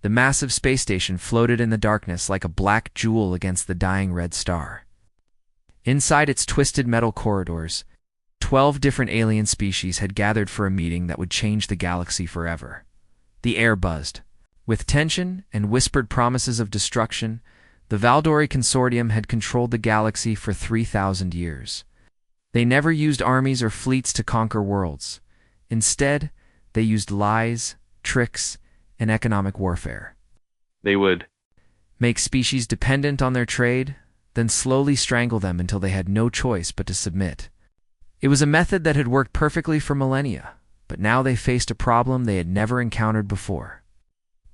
The massive space station floated in the darkness like a black jewel against the dying red star. Inside its twisted metal corridors, 12 different alien species had gathered for a meeting that would change the galaxy forever. The air buzzed. With tension and whispered promises of destruction, the Valdori Consortium had controlled the galaxy for 3,000 years. They never used armies or fleets to conquer worlds. Instead, they used lies, tricks, and economic warfare. They would make species dependent on their trade, then slowly strangle them until they had no choice but to submit. It was a method that had worked perfectly for millennia, but now they faced a problem they had never encountered before.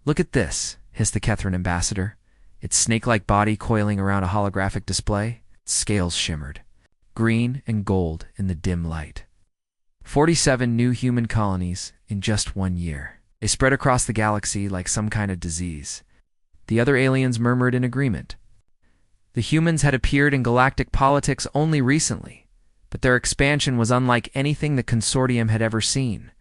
"Look at this," hissed the Kethran ambassador, its snake-like body coiling around a holographic display. Its scales shimmered, green and gold in the dim light. 47 new human colonies in just 1 year. They spread across the galaxy like some kind of disease. The other aliens murmured in agreement. The humans had appeared in galactic politics only recently, but their expansion was unlike anything the Consortium had ever seen.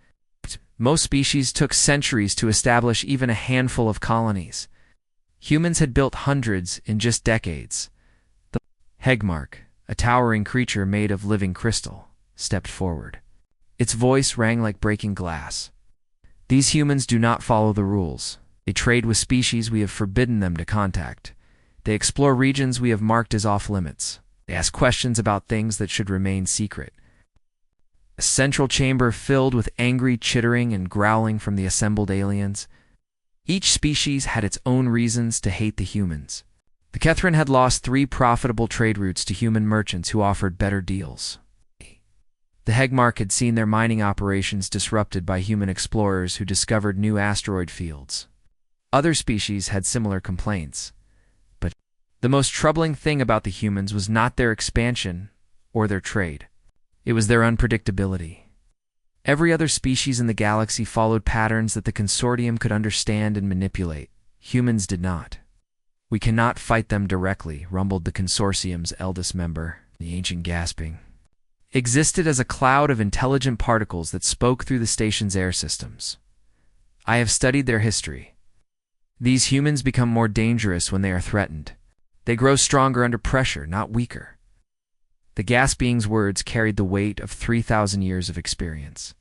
Most species took centuries to establish even a handful of colonies. Humans had built hundreds in just decades. The Hegmark, a towering creature made of living crystal, stepped forward. Its voice rang like breaking glass. "These humans do not follow the rules. They trade with species we have forbidden them to contact. They explore regions we have marked as off-limits. They ask questions about things that should remain secret." A central chamber filled with angry chittering and growling from the assembled aliens. Each species had its own reasons to hate the humans. The Kethran had lost 3 profitable trade routes to human merchants who offered better deals. The Hegmark had seen their mining operations disrupted by human explorers who discovered new asteroid fields. Other species had similar complaints. But the most troubling thing about the humans was not their expansion or their trade. It was their unpredictability. Every other species in the galaxy followed patterns that the Consortium could understand and manipulate. Humans did not. "We cannot fight them directly," rumbled the Consortium's eldest member, the ancient gasping. Existed as a cloud of intelligent particles that spoke through the station's air systems. "I have studied their history. These humans become more dangerous when they are threatened. They grow stronger under pressure, not weaker." The gas being's words carried the weight of 3,000 years of experience.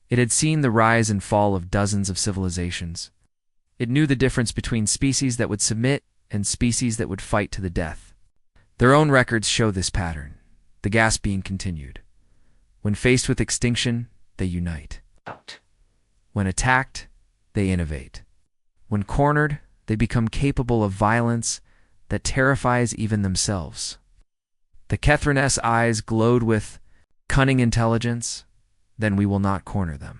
It had seen the rise and fall of dozens of civilizations. It knew the difference between species that would submit and species that would fight to the death. Their own records show this pattern. The gas being continued. When faced with extinction, they unite. When attacked, they innovate. When cornered, they become capable of violence that terrifies even themselves. The Kethran's eyes glowed with cunning intelligence. "Then we will not corner them.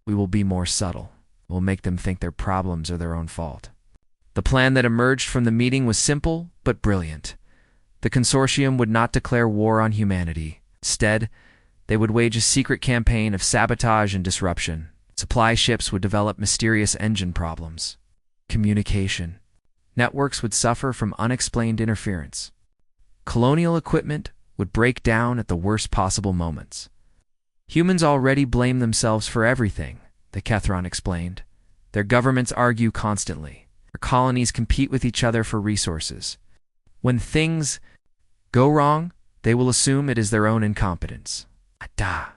We will be more subtle. We'll make them think their problems are their own fault." The plan that emerged from the meeting was simple but brilliant. The Consortium would not declare war on humanity. Instead, they would wage a secret campaign of sabotage and disruption. Supply ships would develop mysterious engine problems. Communication. Networks would suffer from unexplained interference. Colonial equipment would break down at the worst possible moments. "Humans already blame themselves for everything," the Kethran explained. "Their governments argue constantly. Their colonies compete with each other for resources. When things go wrong, they will assume it is their own incompetence." "Da."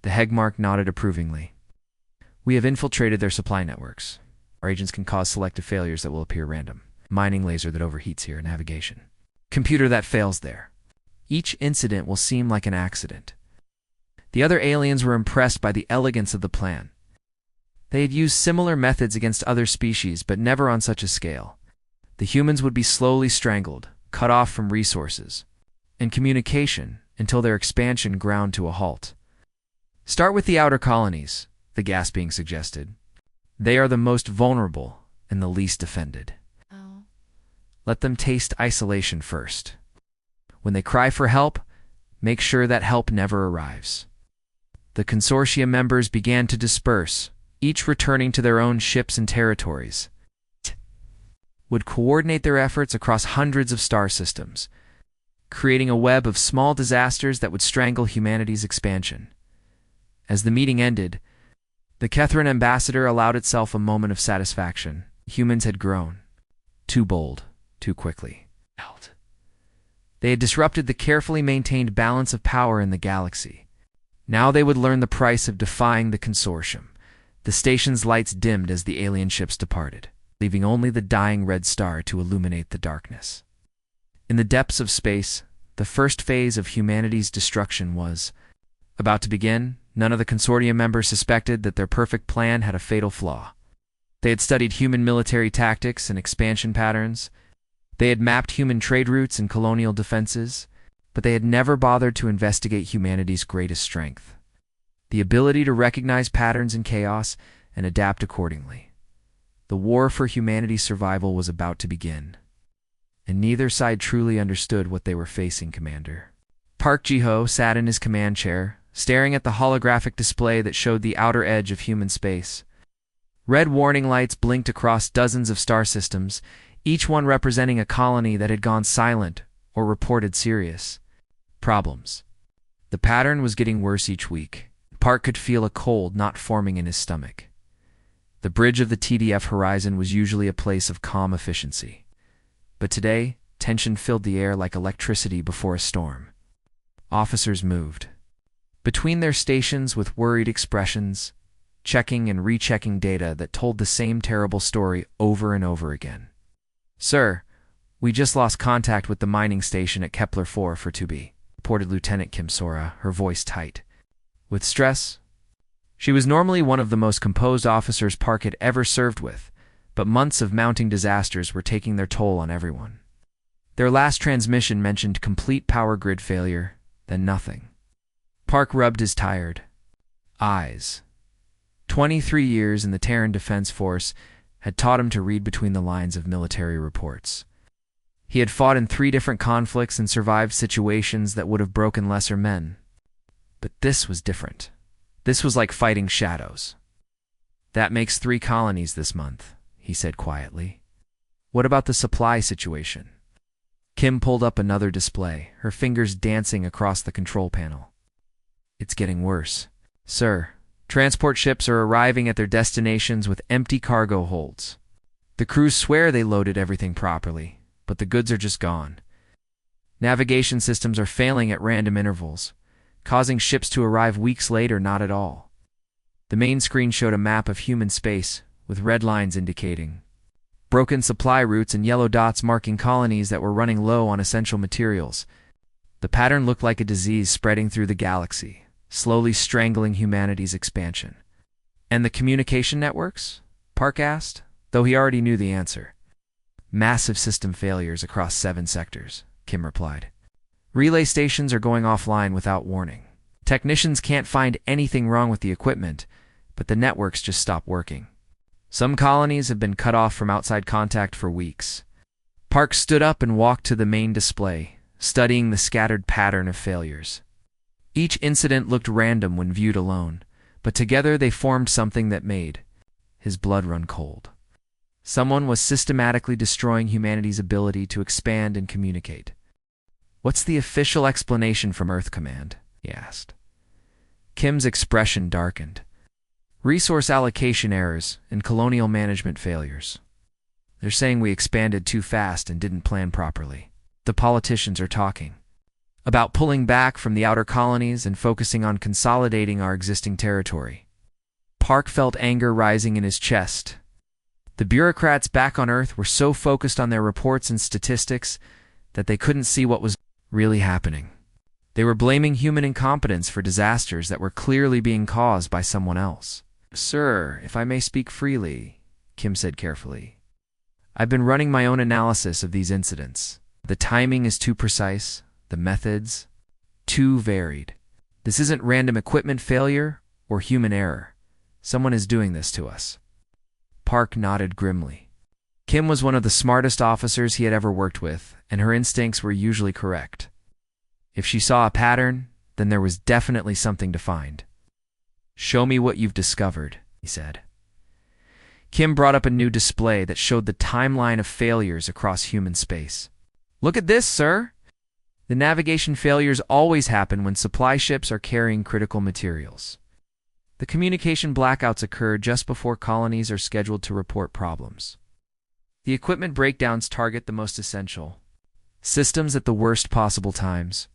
The Hegmark nodded approvingly. "We have infiltrated their supply networks. Our agents can cause selective failures that will appear random. Mining laser that overheats here, navigation. Computer that fails there. Each incident will seem like an accident." The other aliens were impressed by the elegance of the plan. They had used similar methods against other species, but never on such a scale. The humans would be slowly strangled, cut off from resources and communication until their expansion ground to a halt. "Start with the outer colonies," the gas being suggested. "They are the most vulnerable and the least defended. Let them taste isolation first. When they cry for help, make sure that help never arrives." The Consortium members began to disperse, each returning to their own ships and territories. Would coordinate their efforts across hundreds of star systems, creating a web of small disasters that would strangle humanity's expansion. As the meeting ended, The Kethran ambassador allowed itself a moment of satisfaction. Humans had grown. Too bold, too quickly. They had disrupted the carefully maintained balance of power in the galaxy. Now they would learn the price of defying the consortium. The station's lights dimmed as the alien ships departed, leaving only the dying red star to illuminate the darkness. In the depths of space, the first phase of humanity's destruction was about to begin. None of the consortium members suspected that their perfect plan had a fatal flaw. They had studied human military tactics and expansion patterns. They had mapped human trade routes and colonial defenses, but they had never bothered to investigate humanity's greatest strength: the ability to recognize patterns in chaos and adapt accordingly. The war for humanity's survival was about to begin, and neither side truly understood what they were facing, Commander. Park Ji-ho sat in his command chair, staring at the holographic display that showed the outer edge of human space. Red warning lights blinked across dozens of star systems, each one representing a colony that had gone silent or reported serious problems. The pattern was getting worse each week. Park could feel a cold not forming in his stomach. The bridge of the TDF horizon was usually a place of calm efficiency. But today, tension filled the air like electricity before a storm. Officers moved between their stations with worried expressions, checking and rechecking data that told the same terrible story over and over again. "Sir, we just lost contact with the mining station at Kepler 4 for 2B, reported Lieutenant Kim Sora, her voice tight with stress. She was normally one of the most composed officers Park had ever served with, but months of mounting disasters were taking their toll on everyone. Their last transmission mentioned complete power grid failure, then nothing. Park rubbed his tired eyes. 23 years in the Terran Defense Force had taught him to read between the lines of military reports. He had fought in 3 different conflicts and survived situations that would have broken lesser men. But this was different. This was like fighting shadows. "That makes 3 colonies this month," he said quietly. "What about the supply situation?" Kim pulled up another display, her fingers dancing across the control panel. "It's getting worse. Sir, transport ships are arriving at their destinations with empty cargo holds. The crews swear they loaded everything properly, but the goods are just gone. Navigation systems are failing at random intervals, causing ships to arrive weeks late or not at all." The main screen showed a map of human space, with red lines indicating broken supply routes and yellow dots marking colonies that were running low on essential materials. The pattern looked like a disease spreading through the galaxy, slowly strangling humanity's expansion. "And the communication networks?" Park asked, though he already knew the answer. "Massive system failures across 7 sectors," Kim replied. "Relay stations are going offline without warning. Technicians can't find anything wrong with the equipment, but the networks just stop working. Some colonies have been cut off from outside contact for weeks." Park stood up and walked to the main display, studying the scattered pattern of failures. Each incident looked random when viewed alone, but together they formed something that made his blood run cold. Someone was systematically destroying humanity's ability to expand and communicate. "What's the official explanation from Earth Command?" he asked. Kim's expression darkened. "Resource allocation errors and colonial management failures. They're saying we expanded too fast and didn't plan properly. The politicians are talking about pulling back from the outer colonies and focusing on consolidating our existing territory." Park felt anger rising in his chest. The bureaucrats back on Earth were so focused on their reports and statistics that they couldn't see what was really happening. They were blaming human incompetence for disasters that were clearly being caused by someone else. "Sir, if I may speak freely," Kim said carefully, "I've been running my own analysis of these incidents. The timing is too precise, the methods too varied. This isn't random equipment failure or human error. Someone is doing this to us." Park nodded grimly. Kim was one of the smartest officers he had ever worked with, and her instincts were usually correct. If she saw a pattern, then there was definitely something to find. "Show me what you've discovered," he said. Kim brought up a new display that showed the timeline of failures across human space. "Look at this, sir! The navigation failures always happen when supply ships are carrying critical materials. The communication blackouts occur just before colonies are scheduled to report problems. The equipment breakdowns target the most essential systems at the worst possible times.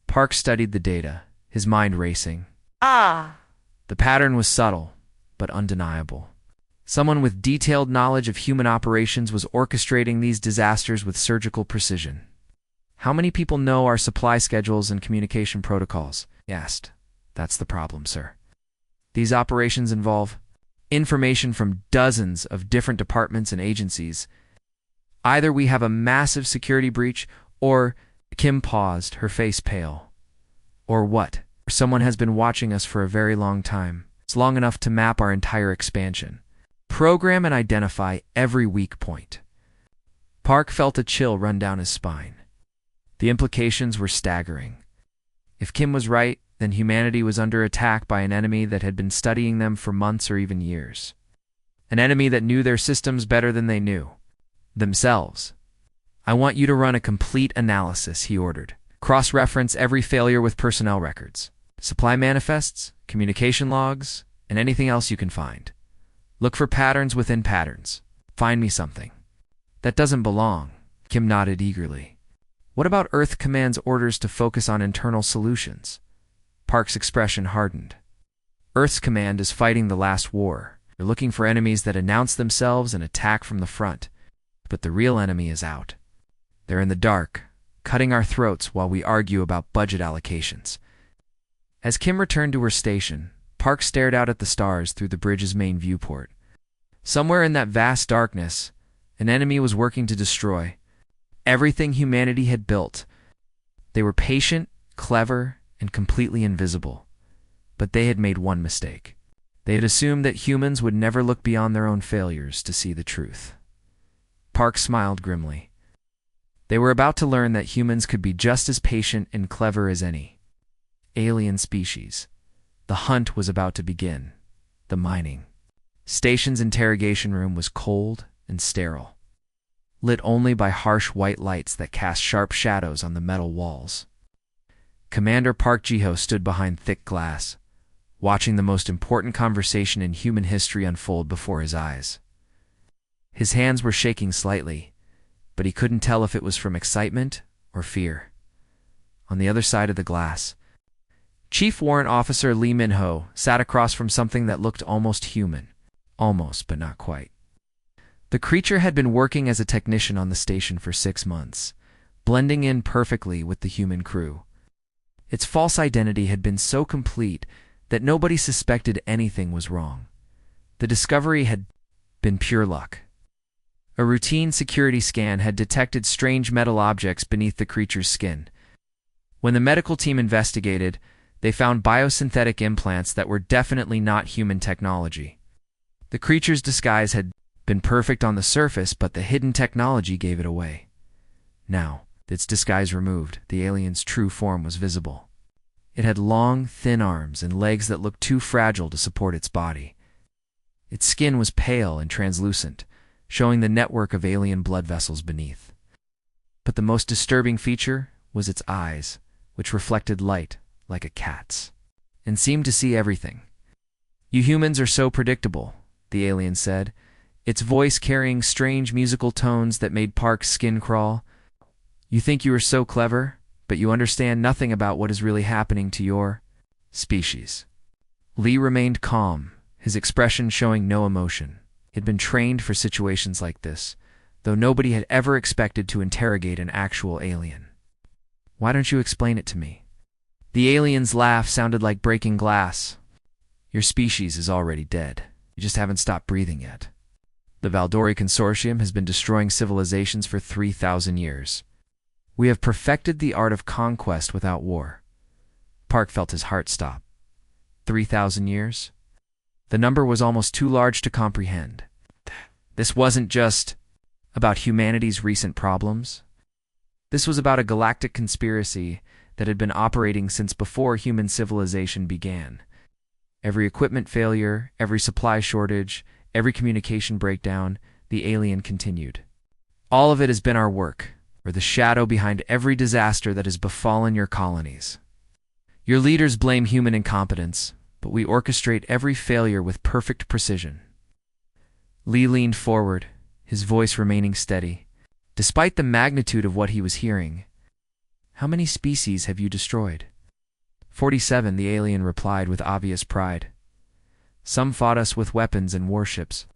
Park studied the data, his mind racing. The pattern was subtle, but undeniable. Someone with detailed knowledge of human operations was orchestrating these disasters with surgical precision. How many people know our supply schedules and communication protocols? He asked. That's the problem, sir. These operations involve information from dozens of different departments and agencies. Either we have a massive security breach, or— Kim paused, her face pale. Or what? Someone has been watching us for a very long time. It's long enough to map our entire expansion. Program and identify every weak point. Park felt a chill run down his spine. The implications were staggering. If Kim was right, then humanity was under attack by an enemy that had been studying them for months or even years. An enemy that knew their systems better than they knew themselves. I want you to run a complete analysis, he ordered. Cross-reference every failure with personnel records, supply manifests, communication logs, and anything else you can find. Look for patterns within patterns. Find me something that doesn't belong. Kim nodded eagerly. What about Earth Command's orders to focus on internal solutions? Park's expression hardened. Earth's Command is fighting the last war. They're looking for enemies that announce themselves and attack from the front. But the real enemy is out. They're in the dark, cutting our throats while we argue about budget allocations. As Kim returned to her station, Park stared out at the stars through the bridge's main viewport. Somewhere in that vast darkness, an enemy was working to destroy everything humanity had built. They were patient, clever, and completely invisible. But they had made one mistake. They had assumed that humans would never look beyond their own failures to see the truth. Park smiled grimly. They were about to learn that humans could be just as patient and clever as any alien species. The hunt was about to begin. The mining station's interrogation room was cold and sterile, lit only by harsh white lights that cast sharp shadows on the metal walls. Commander Park Ji-ho stood behind thick glass, watching the most important conversation in human history unfold before his eyes. His hands were shaking slightly, but he couldn't tell if it was from excitement or fear. On the other side of the glass, Chief Warrant Officer Lee Min-ho sat across from something that looked almost human. Almost, but not quite. The creature had been working as a technician on the station for 6 months, blending in perfectly with the human crew. Its false identity had been so complete that nobody suspected anything was wrong. The discovery had been pure luck. A routine security scan had detected strange metal objects beneath the creature's skin. When the medical team investigated, they found biosynthetic implants that were definitely not human technology. The creature's disguise had been perfect on the surface, but the hidden technology gave it away. Now, its disguise removed, the alien's true form was visible. It had long, thin arms and legs that looked too fragile to support its body. Its skin was pale and translucent, showing the network of alien blood vessels beneath. But the most disturbing feature was its eyes, which reflected light like a cat's, and seemed to see everything. "You humans are so predictable," the alien said, its voice carrying strange musical tones that made Park's skin crawl. "You think you are so clever, but you understand nothing about what is really happening to your species." Lee remained calm, his expression showing no emotion. He had been trained for situations like this, though nobody had ever expected to interrogate an actual alien. "Why don't you explain it to me?" The alien's laugh sounded like breaking glass. "Your species is already dead. You just haven't stopped breathing yet. The Valdori Consortium has been destroying civilizations for 3,000 years. We have perfected the art of conquest without war." Park felt his heart stop. 3,000 years? The number was almost too large to comprehend. This wasn't just about humanity's recent problems. This was about a galactic conspiracy that had been operating since before human civilization began. Every equipment failure, every supply shortage, every communication breakdown, the alien continued. "All of it has been our work, or the shadow behind every disaster that has befallen your colonies. Your leaders blame human incompetence, but we orchestrate every failure with perfect precision." Lee leaned forward, his voice remaining steady. Despite the magnitude of what he was hearing, "How many species have you destroyed?" 47, the alien replied with obvious pride. "Some fought us with weapons and warships.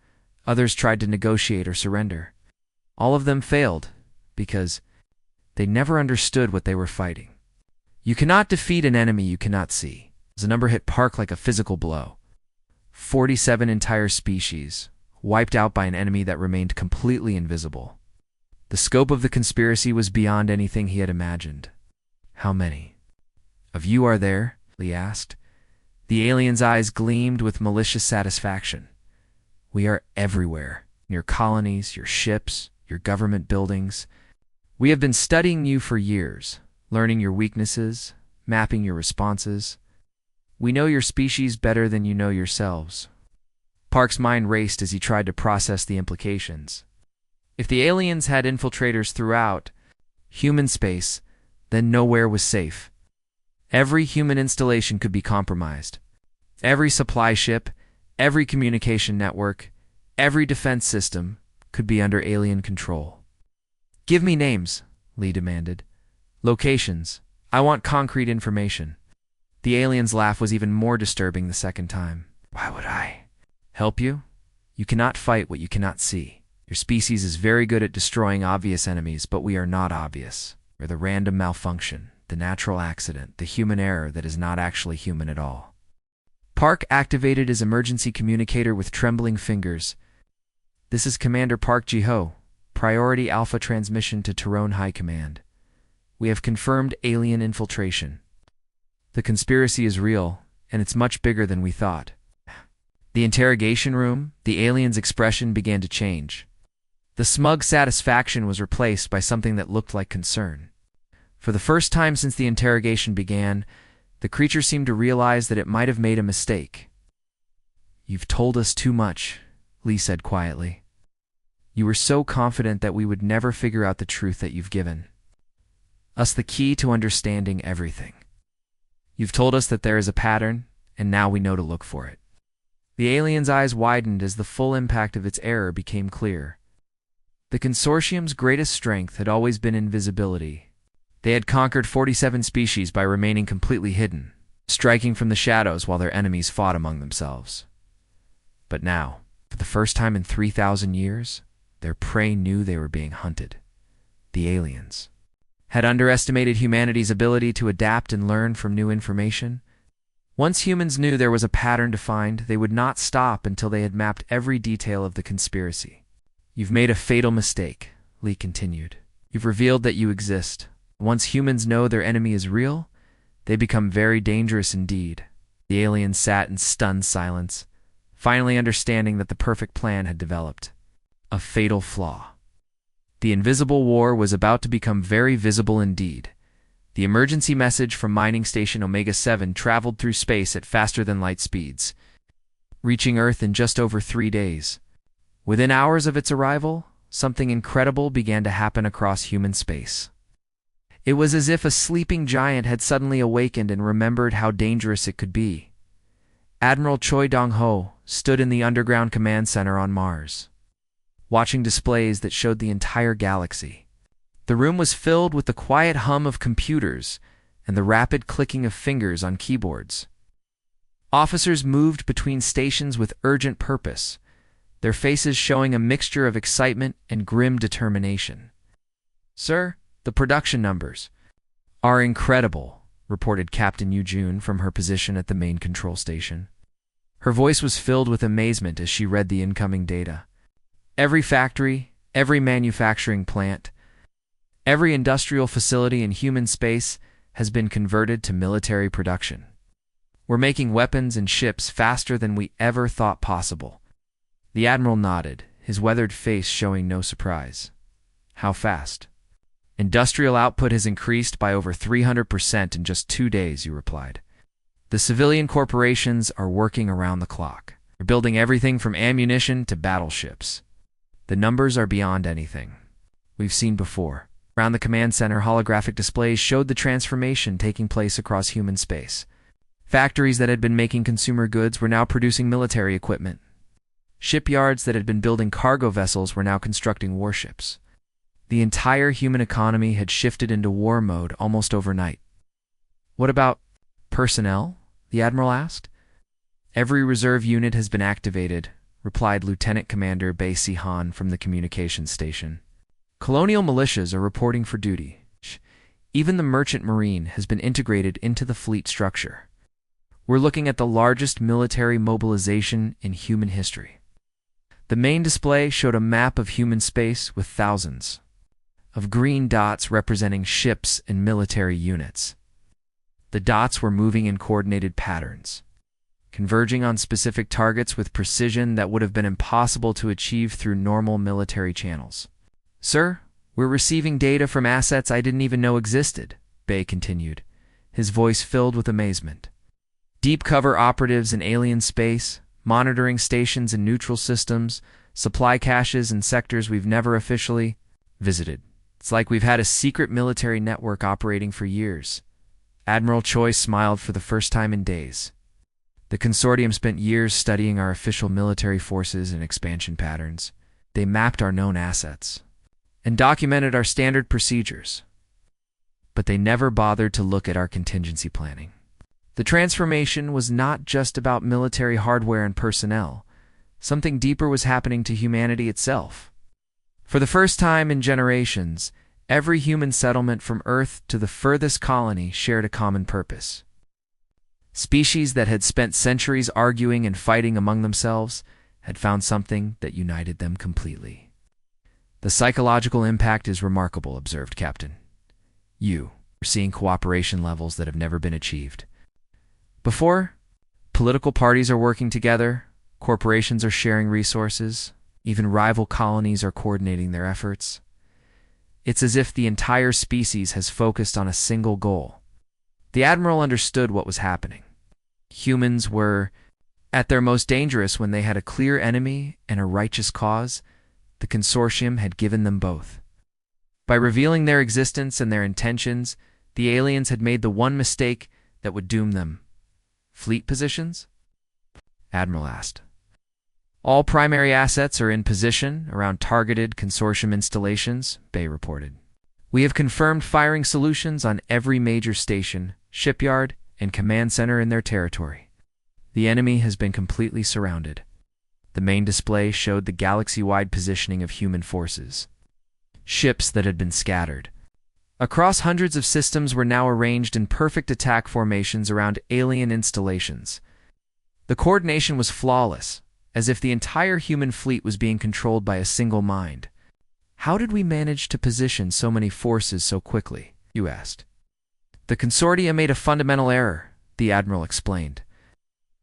Others tried to negotiate or surrender. All of them failed because they never understood what they were fighting. You cannot defeat an enemy you cannot see." The number hit Park like a physical blow. 47 entire species, wiped out by an enemy that remained completely invisible. The scope of the conspiracy was beyond anything he had imagined. "How many of you are there?" Lee asked. The alien's eyes gleamed with malicious satisfaction. "We are everywhere. Your colonies, your ships, your government buildings. We have been studying you for years, learning your weaknesses, mapping your responses. We know your species better than you know yourselves." Park's mind raced as he tried to process the implications. If the aliens had infiltrators throughout human space, then nowhere was safe. Every human installation could be compromised. Every supply ship, every communication network, every defense system could be under alien control. "Give me names," Lee demanded. "Locations. I want concrete information." The alien's laugh was even more disturbing the second time. "Why would I help you? You cannot fight what you cannot see. Your species is very good at destroying obvious enemies, but we are not obvious. We're the random malfunction, the natural accident, the human error that is not actually human at all." Park activated his emergency communicator with trembling fingers. "This is Commander Park Ji-ho. Priority Alpha transmission to Tyrone High Command. We have confirmed alien infiltration. The conspiracy is real, and it's much bigger than we thought." The interrogation room, the alien's expression began to change. The smug satisfaction was replaced by something that looked like concern. For the first time since the interrogation began, the creature seemed to realize that it might have made a mistake. "You've told us too much," Lee said quietly. "You were so confident that we would never figure out the truth that you've given us the key to understanding everything. You've told us that there is a pattern, and now we know to look for it." The alien's eyes widened as the full impact of its error became clear. The consortium's greatest strength had always been invisibility. They had conquered 47 species by remaining completely hidden, striking from the shadows while their enemies fought among themselves. But now, for the first time in 3,000 years, their prey knew they were being hunted. The aliens had underestimated humanity's ability to adapt and learn from new information. Once humans knew there was a pattern to find, they would not stop until they had mapped every detail of the conspiracy. "You've made a fatal mistake," Lee continued. "You've revealed that you exist. Once humans know their enemy is real, they become very dangerous indeed." The alien sat in stunned silence, finally understanding that the perfect plan had developed. A fatal flaw. The invisible war was about to become very visible indeed. The emergency message from mining station Omega-7 traveled through space at faster-than-light speeds, reaching Earth in just over 3 days. Within hours of its arrival, something incredible began to happen across human space. It was as if a sleeping giant had suddenly awakened and remembered how dangerous it could be. Admiral Choi Dong-ho stood in the underground command center on Mars, watching displays that showed the entire galaxy. The room was filled with the quiet hum of computers and the rapid clicking of fingers on keyboards. Officers moved between stations with urgent purpose, their faces showing a mixture of excitement and grim determination. "Sir, the production numbers are incredible," reported Captain Yu-jun from her position at the main control station. Her voice was filled with amazement as she read the incoming data. "Every factory, every manufacturing plant, every industrial facility in human space has been converted to military production. We're making weapons and ships faster than we ever thought possible." The Admiral nodded, his weathered face showing no surprise. "How fast?" "Industrial output has increased by over 300% in just 2 days," you replied. "The civilian corporations are working around the clock. They're building everything from ammunition to battleships. The numbers are beyond anything we've seen before." Around the command center, holographic displays showed the transformation taking place across human space. Factories that had been making consumer goods were now producing military equipment. Shipyards that had been building cargo vessels were now constructing warships. The entire human economy had shifted into war mode almost overnight. "What about personnel?" the Admiral asked. "Every reserve unit has been activated," replied Lieutenant Commander Bei Sihan from the communications station. "Colonial militias are reporting for duty. Even the merchant marine has been integrated into the fleet structure. We're looking at the largest military mobilization in human history." The main display showed a map of human space with thousands of green dots representing ships and military units. The dots were moving in coordinated patterns, converging on specific targets with precision that would have been impossible to achieve through normal military channels. "Sir, we're receiving data from assets I didn't even know existed," Bay continued, his voice filled with amazement. "Deep cover operatives in alien space, monitoring stations in neutral systems, supply caches in sectors we've never officially visited. It's like we've had a secret military network operating for years." Admiral Choi smiled for the first time in days. "The consortium spent years studying our official military forces and expansion patterns. They mapped our known assets and documented our standard procedures. But they never bothered to look at our contingency planning. The transformation was not just about military hardware and personnel. Something deeper was happening to humanity itself. For the first time in generations, every human settlement from Earth to the furthest colony shared a common purpose. Species that had spent centuries arguing and fighting among themselves had found something that united them completely. "The psychological impact is remarkable," observed Captain. "We're seeing cooperation levels that have never been achieved. Before, political parties are working together, corporations are sharing resources, even rival colonies are coordinating their efforts. It's as if the entire species has focused on a single goal." The Admiral understood what was happening. Humans were at their most dangerous when they had a clear enemy and a righteous cause. The consortium had given them both. By revealing their existence and their intentions, the aliens had made the one mistake that would doom them. "Fleet positions?" Admiral asked. "All primary assets are in position around targeted consortium installations," Bay reported. "We have confirmed firing solutions on every major station, shipyard, and command center in their territory. The enemy has been completely surrounded." The main display showed the galaxy-wide positioning of human forces. Ships that had been scattered across hundreds of systems were now arranged in perfect attack formations around alien installations. The coordination was flawless, as if the entire human fleet was being controlled by a single mind. "How did we manage to position so many forces so quickly?" you asked. "The consortia made a fundamental error," the Admiral explained.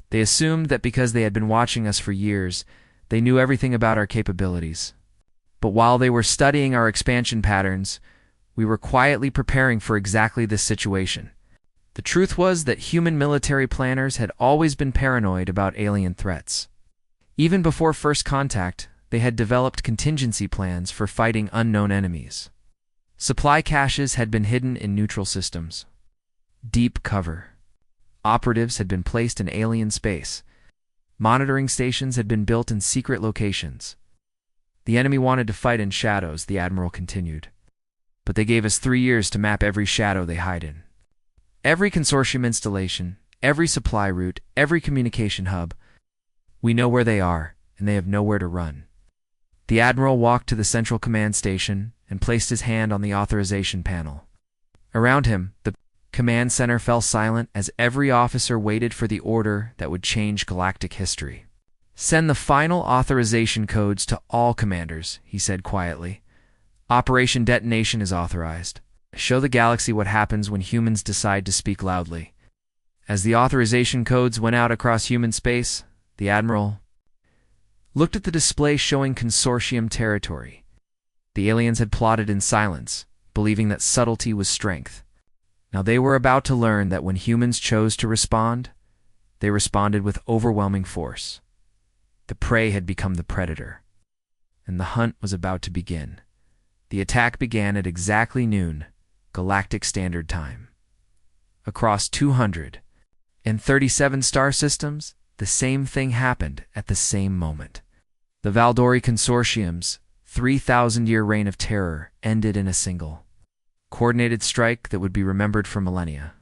"They assumed that because they had been watching us for years, they knew everything about our capabilities. But while they were studying our expansion patterns, we were quietly preparing for exactly this situation. The truth was that human military planners had always been paranoid about alien threats. Even before first contact, they had developed contingency plans for fighting unknown enemies. Supply caches had been hidden in neutral systems. Deep cover operatives had been placed in alien space. Monitoring stations had been built in secret locations. The enemy wanted to fight in shadows," the Admiral continued. "But they gave us 3 years to map every shadow they hide in. Every consortium installation, every supply route, every communication hub. We know where they are, and they have nowhere to run." The Admiral walked to the central command station and placed his hand on the authorization panel. Around him, the command center fell silent as every officer waited for the order that would change galactic history. "Send the final authorization codes to all commanders," he said quietly. "Operation Detonation is authorized. Show the galaxy what happens when humans decide to speak loudly." As the authorization codes went out across human space, the Admiral looked at the display showing consortium territory. The aliens had plotted in silence, believing that subtlety was strength. Now they were about to learn that when humans chose to respond, they responded with overwhelming force. The prey had become the predator, and the hunt was about to begin. The attack began at exactly noon, Galactic Standard Time. Across 200 In 37 star systems, the same thing happened at the same moment. The Valdori Consortium's 3,000-year reign of terror ended in a single, coordinated strike that would be remembered for millennia.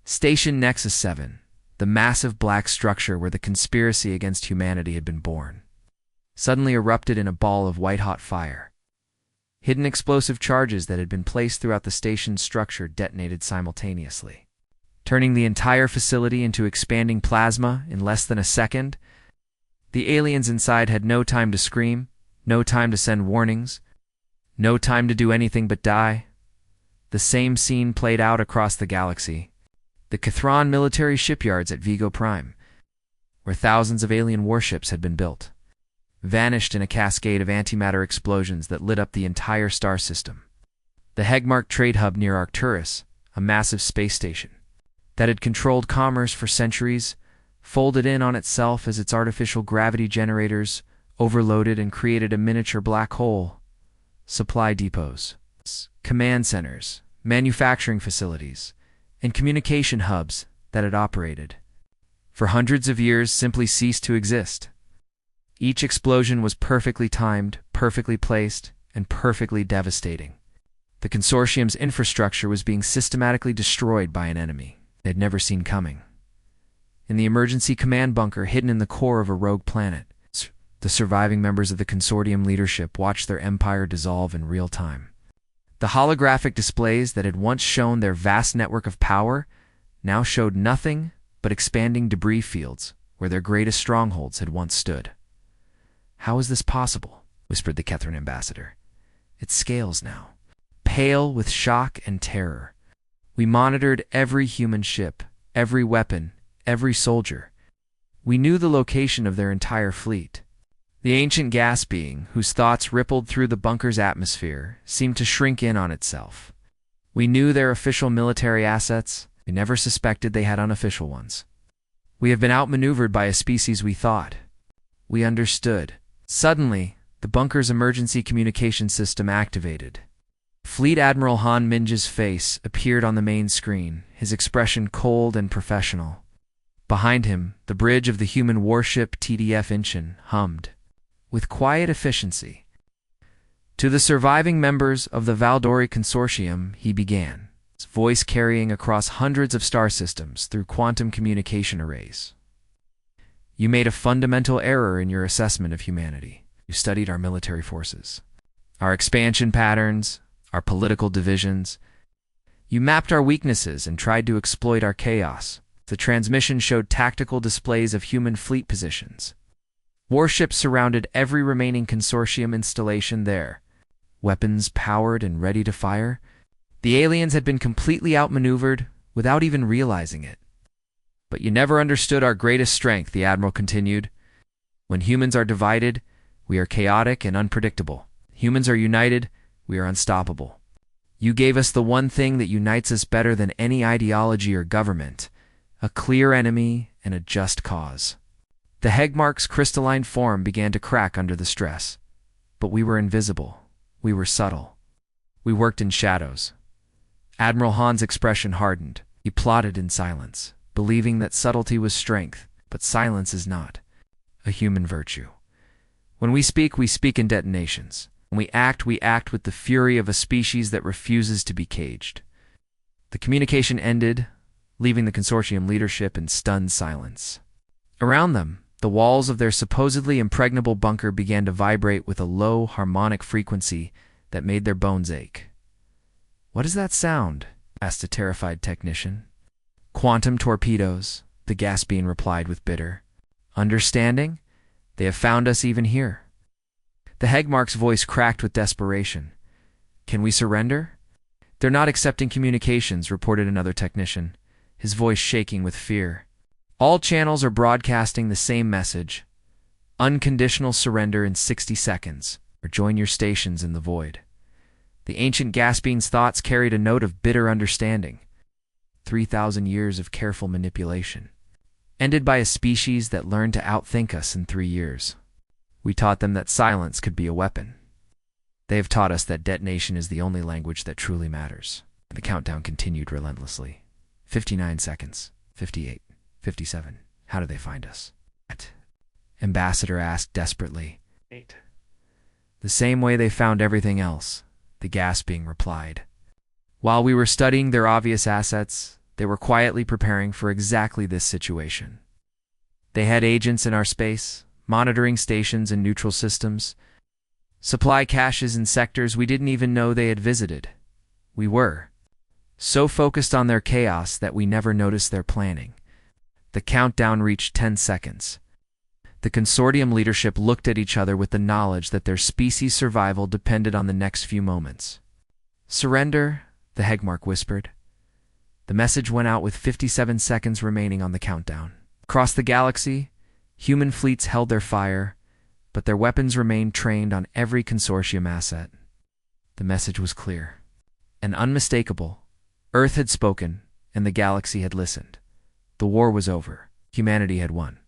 Station Nexus 7, the massive black structure where the conspiracy against humanity had been born, suddenly erupted in a ball of white-hot fire. Hidden explosive charges that had been placed throughout the station's structure detonated simultaneously, turning the entire facility into expanding plasma in less than a second. The aliens inside had no time to scream, no time to send warnings, no time to do anything but die. The same scene played out across the galaxy. The Cathron military shipyards at Vigo Prime, where thousands of alien warships had been built, vanished in a cascade of antimatter explosions that lit up the entire star system. The Hegmark trade hub near Arcturus, a massive space station that had controlled commerce for centuries, folded in on itself as its artificial gravity generators overloaded and created a miniature black hole. Supply depots, command centers, manufacturing facilities, and communication hubs that had operated for hundreds of years simply ceased to exist. Each explosion was perfectly timed, perfectly placed, and perfectly devastating. The consortium's infrastructure was being systematically destroyed by an enemy they had never seen coming. In the emergency command bunker hidden in the core of a rogue planet, the surviving members of the consortium leadership watched their empire dissolve in real time. The holographic displays that had once shown their vast network of power now showed nothing but expanding debris fields where their greatest strongholds had once stood. "How is this possible?" whispered the Kethran ambassador. "It scales now, pale with shock and terror. We monitored every human ship, every weapon, every soldier. We knew the location of their entire fleet." The ancient gas being, whose thoughts rippled through the bunker's atmosphere, seemed to shrink in on itself. "We knew their official military assets. We never suspected they had unofficial ones. We have been outmaneuvered by a species we thought. We understood." Suddenly, the bunker's emergency communication system activated. Fleet Admiral Han Minge's face appeared on the main screen, his expression cold and professional. Behind him, the bridge of the human warship TDF Incheon hummed with quiet efficiency. "To the surviving members of the Valdori Consortium," he began, his voice carrying across hundreds of star systems through quantum communication arrays. "You made a fundamental error in your assessment of humanity. You studied our military forces, our expansion patterns, our political divisions. You mapped our weaknesses and tried to exploit our chaos." The transmission showed tactical displays of human fleet positions. Warships surrounded every remaining consortium installation there, weapons powered and ready to fire. The aliens had been completely outmaneuvered without even realizing it. "But you never understood our greatest strength," the Admiral continued. "When humans are divided, we are chaotic and unpredictable. Humans are united, we are unstoppable. You gave us the one thing that unites us better than any ideology or government: a clear enemy and a just cause." The Hegmark's crystalline form began to crack under the stress. "But we were invisible. We were subtle. We worked in shadows." Admiral Han's expression hardened. He plotted in silence, believing that subtlety was strength, but silence is not a human virtue. "When we speak in detonations. When we act with the fury of a species that refuses to be caged." The communication ended, leaving the consortium leadership in stunned silence. Around them, the walls of their supposedly impregnable bunker began to vibrate with a low, harmonic frequency that made their bones ache. "What is that sound?" asked a terrified technician. "Quantum torpedoes," the gas being replied with bitter understanding. "They have found us even here." The Hegmark's voice cracked with desperation. "Can we surrender?" "They're not accepting communications," reported another technician, his voice shaking with fear. "All channels are broadcasting the same message: unconditional surrender in 60 seconds, or join your stations in the void." The ancient gas being's thoughts carried a note of bitter understanding. 3,000 years of careful manipulation, ended by a species that learned to outthink us in 3 years. We taught them that silence could be a weapon. They have taught us that detonation is the only language that truly matters. The countdown continued relentlessly. 59 seconds. 58. 57. How did they find us? Ambassador asked desperately. 8. The same way they found everything else, the gasping replied. While we were studying their obvious assets, they were quietly preparing for exactly this situation. They had agents in our space, monitoring stations and neutral systems, supply caches in sectors we didn't even know they had visited. We were so focused on their chaos that we never noticed their planning. The countdown reached 10 seconds. The consortium leadership looked at each other with the knowledge that their species' survival depended on the next few moments. Surrender, the Hegmark whispered. The message went out with 57 seconds remaining on the countdown. Across the galaxy, human fleets held their fire, but their weapons remained trained on every consortium asset. The message was clear and unmistakable. Earth had spoken, and the galaxy had listened. The war was over. Humanity had won.